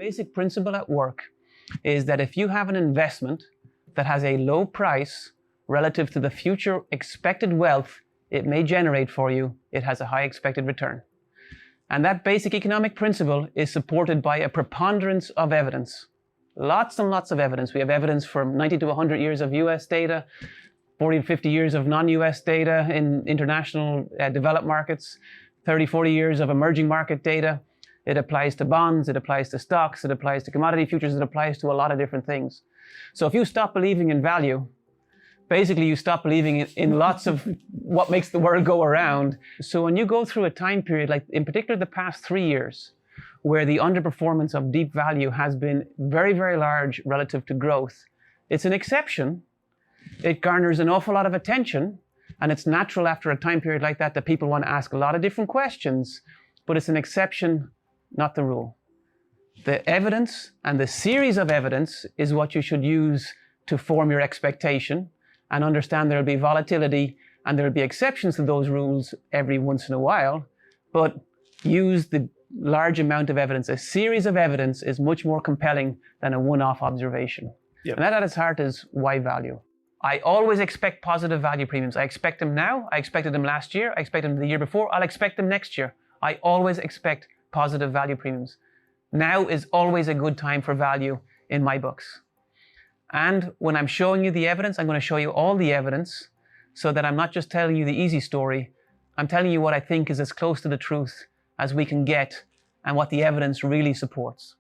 basic principle at work is that if you have an investment that has a low price relative to the future expected wealth it may generate for you, it has a high expected return. And that basic economic principle is supported by a preponderance of evidence. Lots and lots of evidence. We have evidence from 90 to 100 years of US data, 40 to 50 years of non-US data in international developed markets, 30, 40 years of emerging market data. It applies to bonds, it applies to stocks, it applies to commodity futures, it applies to a lot of different things. So if you stop believing in value, basically you stop believing in lots of what makes the world go around. So when you go through a time period, like in particular the past 3 years, where the underperformance of deep value has been very, very large relative to growth, it's an exception. It garners an awful lot of attention, and it's natural after a time period like that that people want to ask a lot of different questions, but it's an exception, not the rule. The evidence and the series of evidence is what you should use to form your expectation and understand there'll be volatility and there'll be exceptions to those rules every once in a while, but use the large amount of evidence. A series of evidence is much more compelling than a one-off observation. Yep. And that at its heart is why value. I always expect positive value premiums. I expect them now. I expected them last year. I expect them the year before. I'll expect them next year. I always expect positive value premiums. Now is always a good time for value in my books. And when I'm showing you the evidence, I'm going to show you all the evidence so that I'm not just telling you the easy story. I'm telling you what I think is as close to the truth as we can get and what the evidence really supports.